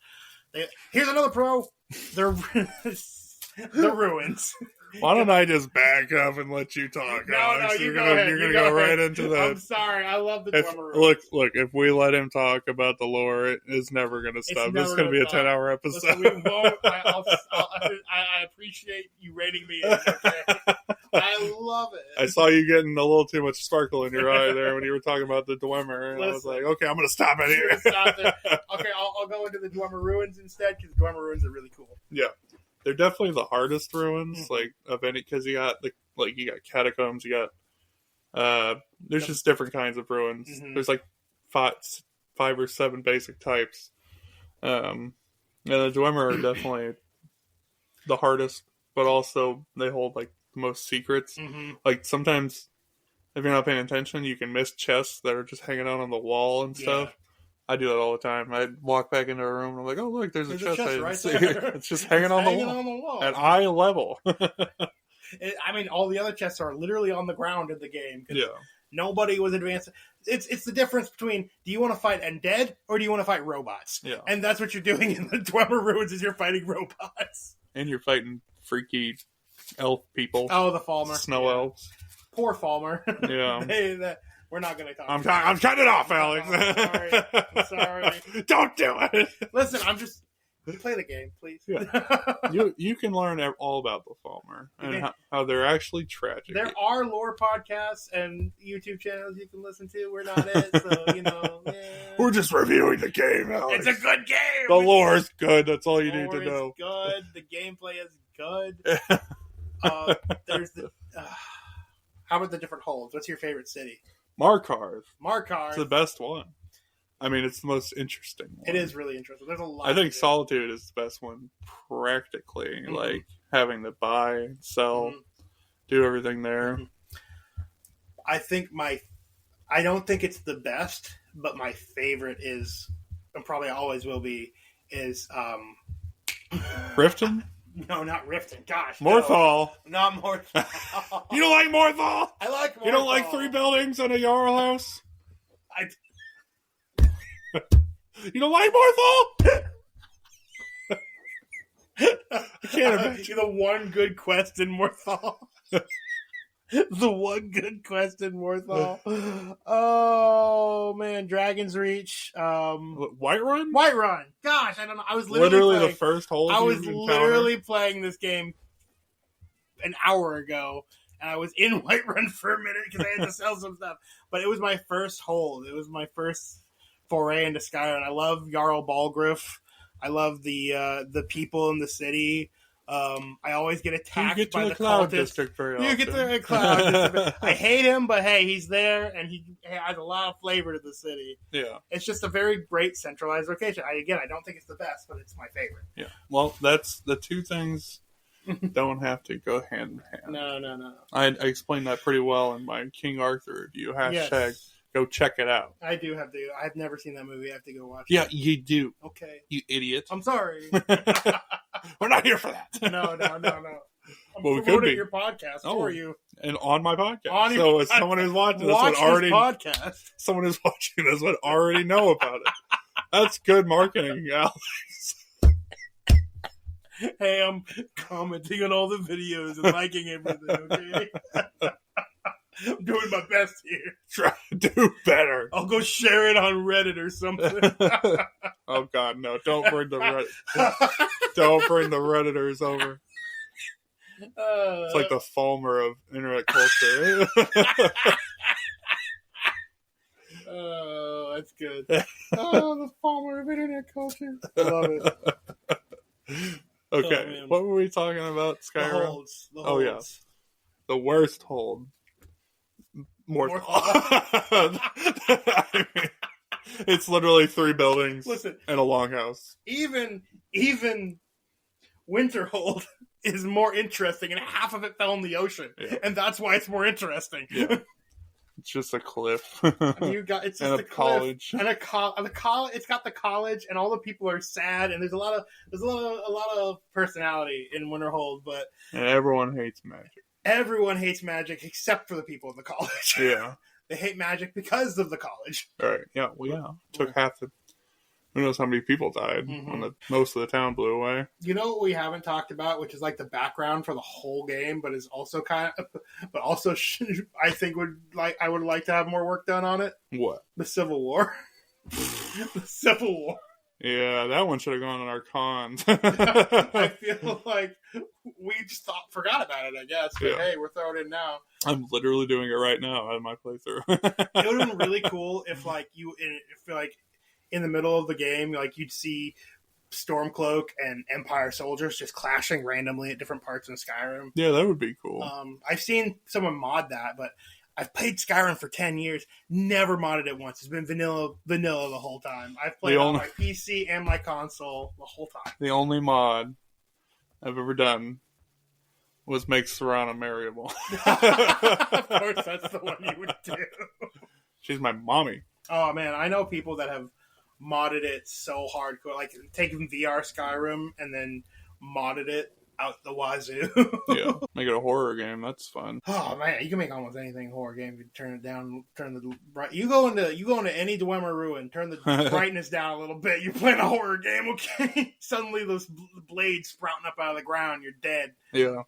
[SPEAKER 3] Here's another pro. They're the ruins.
[SPEAKER 2] Why don't I just back up and let you talk, Alex?
[SPEAKER 3] You're gonna go
[SPEAKER 2] right into that.
[SPEAKER 3] I'm sorry. I love the Dwemer ruins.
[SPEAKER 2] Look. If we let him talk about the lore, it is never going to stop. This is going to be a 10-hour episode.
[SPEAKER 3] Listen, we won't. I appreciate you rating me in. Okay? I love it.
[SPEAKER 2] I saw you getting a little too much sparkle in your eye there when you were talking about the Dwemer, and I was like, okay, I'm going to stop it here.
[SPEAKER 3] Stop there. Okay, I'll go into the Dwemer ruins instead because the Dwemer ruins are really cool.
[SPEAKER 2] Yeah. They're definitely the hardest ruins, of any, because you got you got catacombs, you got there's just different kinds of ruins. Mm-hmm. There's five or seven basic types. And the Dwemer are definitely the hardest, but also they hold the most secrets. Mm-hmm. Sometimes if you're not paying attention, you can miss chests that are just hanging out on the wall and stuff. I do that all the time. I walk back into a room and I'm like, oh, look, there's a chest I didn't see. It's just hanging on the wall. At eye level.
[SPEAKER 3] All the other chests are literally on the ground in the game.
[SPEAKER 2] Yeah.
[SPEAKER 3] Nobody was advanced. It's the difference between, do you want to fight undead or do you want to fight robots?
[SPEAKER 2] Yeah.
[SPEAKER 3] And that's what you're doing in the Dwemer ruins is you're fighting robots.
[SPEAKER 2] And you're fighting freaky elf people.
[SPEAKER 3] Oh, the Falmer.
[SPEAKER 2] Snow elves.
[SPEAKER 3] Poor Falmer.
[SPEAKER 2] Yeah.
[SPEAKER 3] We're not going to talk
[SPEAKER 2] I'm cutting it off, Alex.
[SPEAKER 3] I'm sorry.
[SPEAKER 2] Don't do it.
[SPEAKER 3] Listen, play the game, please.
[SPEAKER 2] Yeah. You can learn all about the Falmer and how they're actually tragic.
[SPEAKER 3] There are lore podcasts and YouTube channels you can listen to. We're not it, so,
[SPEAKER 2] We're just reviewing the game, Alex.
[SPEAKER 3] It's a good game.
[SPEAKER 2] The lore is good. That's all you need to know.
[SPEAKER 3] Good. The gameplay is good. There's how about the different holds? What's your favorite city?
[SPEAKER 2] Markarth.
[SPEAKER 3] It's
[SPEAKER 2] the best one. It's the most interesting one.
[SPEAKER 3] It is really interesting. There's a lot.
[SPEAKER 2] I think Solitude is the best one, practically. Mm-hmm. Having to buy, sell, do everything there.
[SPEAKER 3] Mm-hmm. I don't think it's the best, but my favorite is, and probably always will be, is
[SPEAKER 2] Riften?
[SPEAKER 3] No, not Riften. Gosh,
[SPEAKER 2] Morthal.
[SPEAKER 3] No. Not Morthal.
[SPEAKER 2] You don't like Morthal?
[SPEAKER 3] I like Morthal.
[SPEAKER 2] You don't like 3 buildings and a Jarl house? You don't like Morthal? can't imagine.
[SPEAKER 3] The one good quest in Morthal. The one good quest in Morthal. Oh man, Dragon's Reach.
[SPEAKER 2] Whiterun?
[SPEAKER 3] Whiterun. Gosh, I don't know. I was
[SPEAKER 2] literally
[SPEAKER 3] playing,
[SPEAKER 2] the first hold.
[SPEAKER 3] I was literally playing this game an hour ago, and I was in Whiterun for a minute because I had to sell some stuff. But it was my first hold. It was my first foray into Skyrim. I love Jarl Balgruuf. I love the people in the city. I always get attacked by the
[SPEAKER 2] Cloud
[SPEAKER 3] cultists.
[SPEAKER 2] District very often.
[SPEAKER 3] You get to the Cloud District. I hate him, but hey, he's there, and he adds a lot of flavor to the city.
[SPEAKER 2] Yeah.
[SPEAKER 3] It's just a very great centralized location. I don't think it's the best, but it's my favorite.
[SPEAKER 2] Yeah. Well, that's the two things don't have to go hand in hand.
[SPEAKER 3] No.
[SPEAKER 2] I explained that pretty well in my King Arthur review. Yes. Go check it out.
[SPEAKER 3] I do have to. I've never seen that movie. I have to go watch it.
[SPEAKER 2] Yeah, you do.
[SPEAKER 3] Okay.
[SPEAKER 2] You idiot.
[SPEAKER 3] I'm sorry.
[SPEAKER 2] We're not here for that.
[SPEAKER 3] No. I'm
[SPEAKER 2] well,
[SPEAKER 3] promoting your podcast for you.
[SPEAKER 2] And on my podcast.
[SPEAKER 3] On your
[SPEAKER 2] so as someone who's watching this would already
[SPEAKER 3] podcast.
[SPEAKER 2] Someone who's watching this would already know about it. That's good marketing, Alex.
[SPEAKER 3] Hey, I'm commenting on all the videos and liking everything, okay? I'm doing my best here.
[SPEAKER 2] Try to do better.
[SPEAKER 3] I'll go share it on Reddit or something.
[SPEAKER 2] Oh God, no! Don't bring the Redditors over. It's like the Fulmer of internet culture.
[SPEAKER 3] Oh, that's good. Oh, the Fulmer of internet culture. I love it.
[SPEAKER 2] Okay, what were we talking about? Skyrim.
[SPEAKER 3] The holds.
[SPEAKER 2] Oh yeah, the worst hold. More. I mean, it's literally 3 buildings and a longhouse.
[SPEAKER 3] Even Winterhold is more interesting, and half of it fell in the ocean, and that's why it's more interesting.
[SPEAKER 2] Yeah. It's just a cliff.
[SPEAKER 3] It's just
[SPEAKER 2] and a college,
[SPEAKER 3] and the college. It's got the college, and all the people are sad, and there's a lot of personality in Winterhold, but
[SPEAKER 2] and everyone hates magic.
[SPEAKER 3] Everyone hates magic except for the people in the college.
[SPEAKER 2] Yeah.
[SPEAKER 3] They hate magic because of the college.
[SPEAKER 2] Right. Yeah. Well, yeah. Took half the... Who knows how many people died when most of the town blew away.
[SPEAKER 3] You know what we haven't talked about, which is like the background for the whole game, but is also I think I would like to have more work done on it.
[SPEAKER 2] What?
[SPEAKER 3] The Civil War. The Civil War.
[SPEAKER 2] Yeah, that one should have gone on our cons.
[SPEAKER 3] I feel like we just forgot about it, I guess. But hey, we're throwing it in now.
[SPEAKER 2] I'm literally doing it right now on my playthrough.
[SPEAKER 3] It would have been really cool if in the middle of the game, you'd see Stormcloak and Empire soldiers just clashing randomly at different parts in Skyrim.
[SPEAKER 2] Yeah, that would be cool.
[SPEAKER 3] I've seen someone mod that, but I've played Skyrim for 10 years, never modded it once. It's been vanilla the whole time. I've played on my PC and my console the whole time.
[SPEAKER 2] The only mod I've ever done was make Serana marryable.
[SPEAKER 3] Of course, that's the one you would do. She's
[SPEAKER 2] my mommy.
[SPEAKER 3] Oh, man, I know people that have modded it so hardcore, like taken VR Skyrim and then modded it out the wazoo.
[SPEAKER 2] Yeah, make it a horror game. That's fun.
[SPEAKER 3] Oh man, you can make almost anything a horror game. You turn it down, turn the bright. You go into any Dwemer ruin, turn the brightness down a little bit. You're playing a horror game, okay? Suddenly those blades sprouting up out of the ground. You're dead.
[SPEAKER 2] Yeah,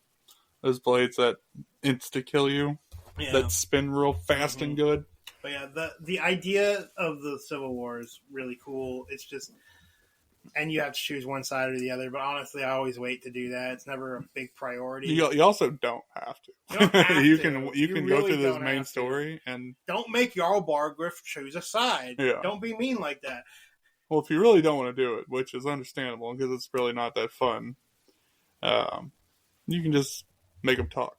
[SPEAKER 2] those blades that insta kill you. Yeah. That spin real fast and good.
[SPEAKER 3] But yeah, the idea of the Civil War is really cool. It's just. And you have to choose one side or the other. But honestly, I always wait to do that. It's never a big priority.
[SPEAKER 2] You also don't have to. You can
[SPEAKER 3] really
[SPEAKER 2] go through this main story and
[SPEAKER 3] don't make Jarl Balgruuf choose a side. Yeah. Don't be mean like that.
[SPEAKER 2] Well, if you really don't want to do it, which is understandable because it's really not that fun, you can just make them talk.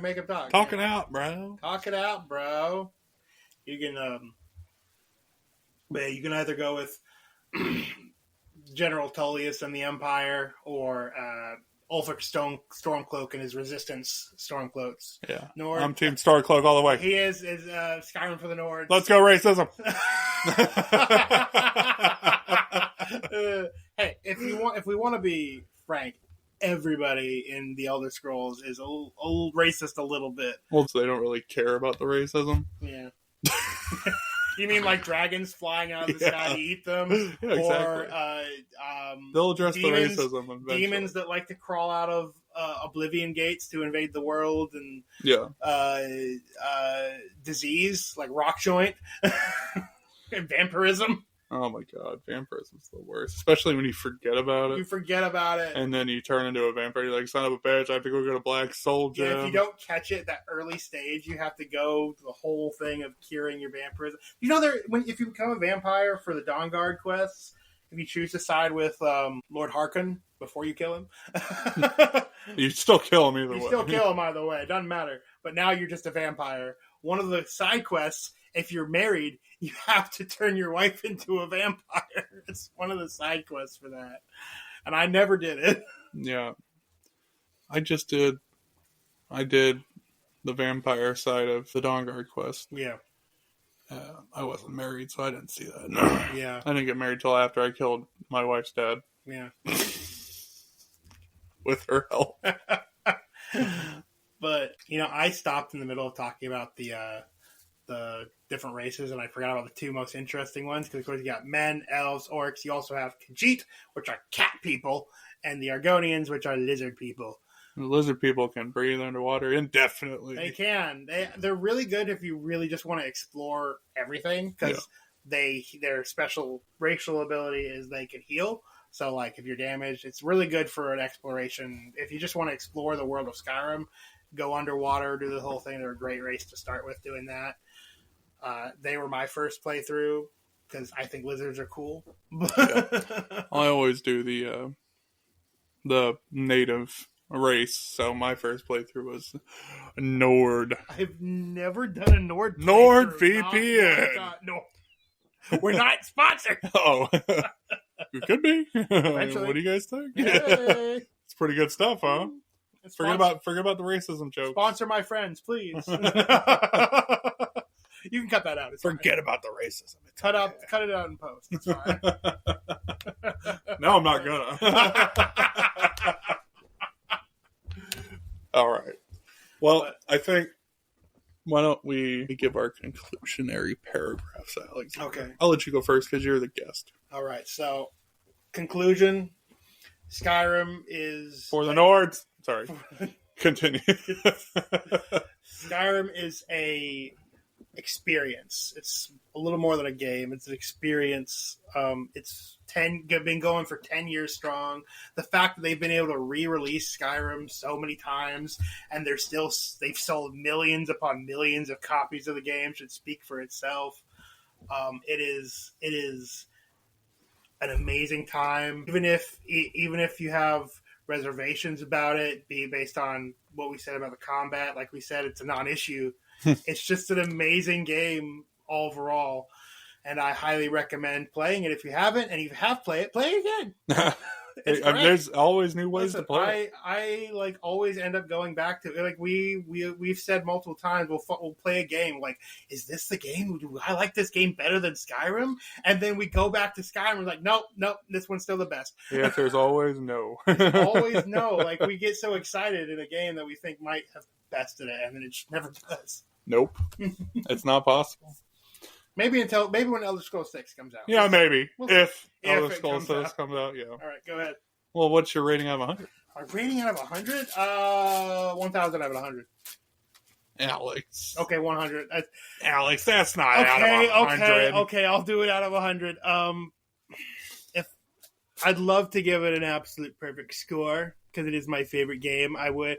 [SPEAKER 3] Make them talk.
[SPEAKER 2] Talk it out, bro.
[SPEAKER 3] Talk it out, bro. You can, you can either go with General Tullius and the Empire, or Ulfric Stormcloak and his Resistance Stormcloaks.
[SPEAKER 2] Yeah,
[SPEAKER 3] Nord.
[SPEAKER 2] I'm Team Stormcloak all the way.
[SPEAKER 3] He is Skyrim for the Nords.
[SPEAKER 2] Let's go racism.
[SPEAKER 3] Hey, if we want to be frank, everybody in the Elder Scrolls is a little racist a little bit.
[SPEAKER 2] Well, so they don't really care about the racism.
[SPEAKER 3] Yeah. You mean like dragons flying out of the sky to eat them?
[SPEAKER 2] Yeah, exactly.
[SPEAKER 3] Or
[SPEAKER 2] they'll address the racism eventually.
[SPEAKER 3] Demons that like to crawl out of oblivion gates to invade the world, and disease like rock joint and vampirism.
[SPEAKER 2] Oh my god, vampirism's the worst. Especially when you forget about it.
[SPEAKER 3] You forget about it.
[SPEAKER 2] And then you turn into a vampire. You're like, son of a bitch, I have to go get a black soul gem.
[SPEAKER 3] Yeah, if you don't catch it at that early stage, you have to go to the whole thing of curing your vampirism. You know, if you become a vampire for the Dawn Guard quests, if you choose to side with Lord Harkon before you kill him.
[SPEAKER 2] You still kill him either way.
[SPEAKER 3] You still kill him either way. It doesn't matter. But now you're just a vampire. One of the side quests, if you're married, you have to turn your wife into a vampire. It's one of the side quests for that. And I never did it.
[SPEAKER 2] Yeah. I did the vampire side of the Dawn Guard quest.
[SPEAKER 3] Yeah.
[SPEAKER 2] I wasn't married, so I didn't see that.
[SPEAKER 3] Yeah.
[SPEAKER 2] I didn't get married till after I killed my wife's dad.
[SPEAKER 3] Yeah.
[SPEAKER 2] With her help.
[SPEAKER 3] But, I stopped in the middle of talking about the different races, and I forgot about the two most interesting ones, because of course you got men, elves, orcs. You also have Khajiit, which are cat people, and the Argonians, which are lizard people.
[SPEAKER 2] The lizard people can breathe underwater indefinitely.
[SPEAKER 3] They can. They're really good if you really just want to explore everything, because their special racial ability is they can heal. So, like, if you're damaged, it's really good for an exploration. If you just want to explore the world of Skyrim, go underwater, do the whole thing. They're a great race to start with doing that. They were my first playthrough, because I think lizards are cool.
[SPEAKER 2] I always do the native race, so my first playthrough was Nord.
[SPEAKER 3] I've never done a Nord playthrough.
[SPEAKER 2] Nord VPN.
[SPEAKER 3] No. We're not sponsored.
[SPEAKER 2] Oh. We could be.
[SPEAKER 3] Eventually.
[SPEAKER 2] What do you guys think?
[SPEAKER 3] Hey.
[SPEAKER 2] It's pretty good stuff, huh? Forget about the racism joke.
[SPEAKER 3] Sponsor my friends, please. You can cut that out.
[SPEAKER 2] Forget about the racism.
[SPEAKER 3] Cut it out in post. It's fine.
[SPEAKER 2] No, I'm not gonna. All right. Well, I think, why don't we give our conclusionary paragraphs, Alex?
[SPEAKER 3] Okay.
[SPEAKER 2] I'll let you go first because you're the guest.
[SPEAKER 3] All right. So, conclusion: Skyrim is
[SPEAKER 2] for the Nords. Sorry. Continue.
[SPEAKER 3] Skyrim is a experience. It's a little more than a game. It's an experience. It's been going for 10 years strong. The fact that they've been able to re-release Skyrim so many times, and they've sold millions upon millions of copies of the game should speak for itself. It is an amazing time. Even if you have reservations about it, based on what we said about the combat, like we said, it's a non-issue. It's just an amazing game overall, and I highly recommend playing it if you haven't. And if you have played it, play it again.
[SPEAKER 2] There's always new ways to play.
[SPEAKER 3] I like always end up going back to, like, we've said multiple times, we'll play a game, like, is this the game? Do I like this game better than Skyrim? And then we go back to Skyrim, we're like, nope, this one's still the best.
[SPEAKER 2] The answer is always no.
[SPEAKER 3] Always no. Like, we get so excited in a game that we think might have bested it, and then it just never does.
[SPEAKER 2] Nope. It's not possible.
[SPEAKER 3] Maybe when Elder Scrolls 6 comes out.
[SPEAKER 2] Yeah, maybe. If Elder
[SPEAKER 3] Scrolls
[SPEAKER 2] 6 comes out, yeah.
[SPEAKER 3] All right, go ahead.
[SPEAKER 2] Well, what's your rating out of 100?
[SPEAKER 3] Our rating out of 100? 1,000 out of 100.
[SPEAKER 2] Alex.
[SPEAKER 3] Okay, 100.
[SPEAKER 2] Alex, that's not out of 100.
[SPEAKER 3] Okay, I'll do it out of 100. If I'd love to give it an absolute perfect score, because it is my favorite game, I would.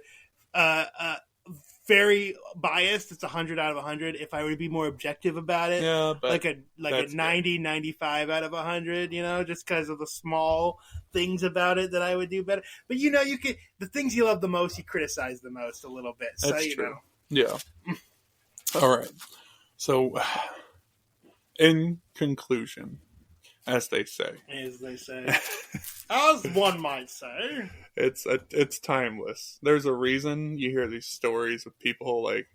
[SPEAKER 3] Very biased, it's 100 out of 100. If I were to be more objective about it,
[SPEAKER 2] yeah, but
[SPEAKER 3] like a 90, 95 out of 100, just because of the small things about it that I would do better. But you can, the things you love the most, you criticize the most a little bit. So
[SPEAKER 2] that's true. Yeah. All right. So, in conclusion, as they say,
[SPEAKER 3] as one might say,
[SPEAKER 2] it's timeless. There's a reason you hear these stories of people like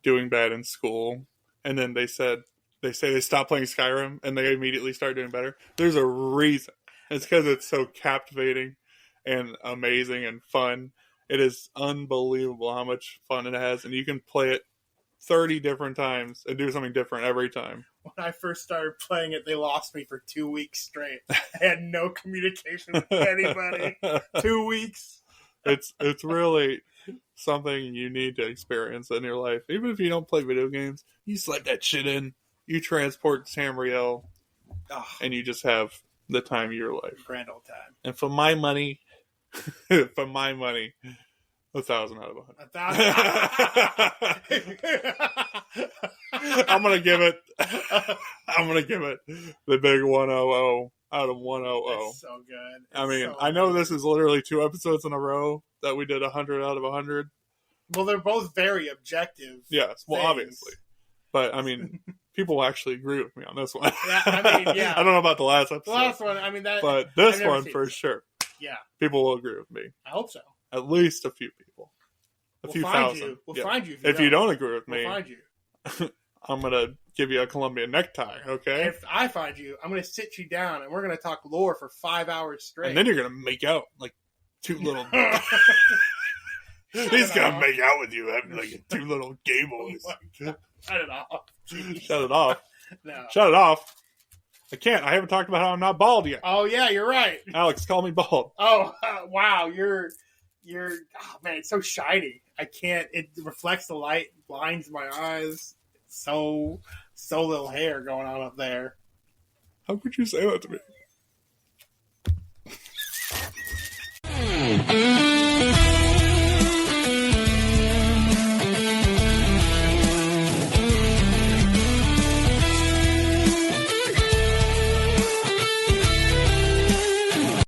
[SPEAKER 2] doing bad in school, and then they say they stop playing Skyrim and they immediately start doing better. There's a reason. It's because it's so captivating and amazing and fun. It is unbelievable how much fun it has, and you can play it 30 different times and do something different every time.
[SPEAKER 3] when I first started playing it, they lost me for 2 weeks straight. I had no communication with anybody. 2 weeks.
[SPEAKER 2] It's really something you need to experience in your life. Even if you don't play video games, you slide that shit in, you transport Tamriel, and you just have the time of your life.
[SPEAKER 3] Grand old time.
[SPEAKER 2] And for my money, 1,000 out of 100. I'm gonna give it the big 100 out of 100.
[SPEAKER 3] That's so good.
[SPEAKER 2] I mean, I know this is literally 2 episodes in a row that we did 100 out of 100.
[SPEAKER 3] Well, they're both very objective.
[SPEAKER 2] Yes, well, obviously. But, I mean, people actually agree with me on this one.
[SPEAKER 3] Yeah, I mean, yeah.
[SPEAKER 2] I don't know about the last episode.
[SPEAKER 3] The last one, I mean, that.
[SPEAKER 2] But this one, for sure.
[SPEAKER 3] Yeah.
[SPEAKER 2] People will agree with me.
[SPEAKER 3] I hope so.
[SPEAKER 2] At least a few people.
[SPEAKER 3] We'll
[SPEAKER 2] few
[SPEAKER 3] find
[SPEAKER 2] thousand.
[SPEAKER 3] You. We'll find you.
[SPEAKER 2] If you don't agree with me,
[SPEAKER 3] we'll find you.
[SPEAKER 2] I'm going to give you a Colombian necktie, okay?
[SPEAKER 3] If I find you, I'm going to sit you down and we're going to talk lore for 5 hours straight.
[SPEAKER 2] And then you're going to make out like 2 little... He's going to make out with you having like 2 little gay boys.
[SPEAKER 3] Shut it off. Jeez.
[SPEAKER 2] Shut it off.
[SPEAKER 3] No.
[SPEAKER 2] Shut it off. I can't. I haven't talked about how I'm not bald yet.
[SPEAKER 3] Oh, yeah, you're right.
[SPEAKER 2] Alex, call me bald.
[SPEAKER 3] Oh, wow. You're, oh, man, it's so shiny. I can't, it reflects the light, blinds my eyes. So little hair going on up there.
[SPEAKER 2] How could you say that to me?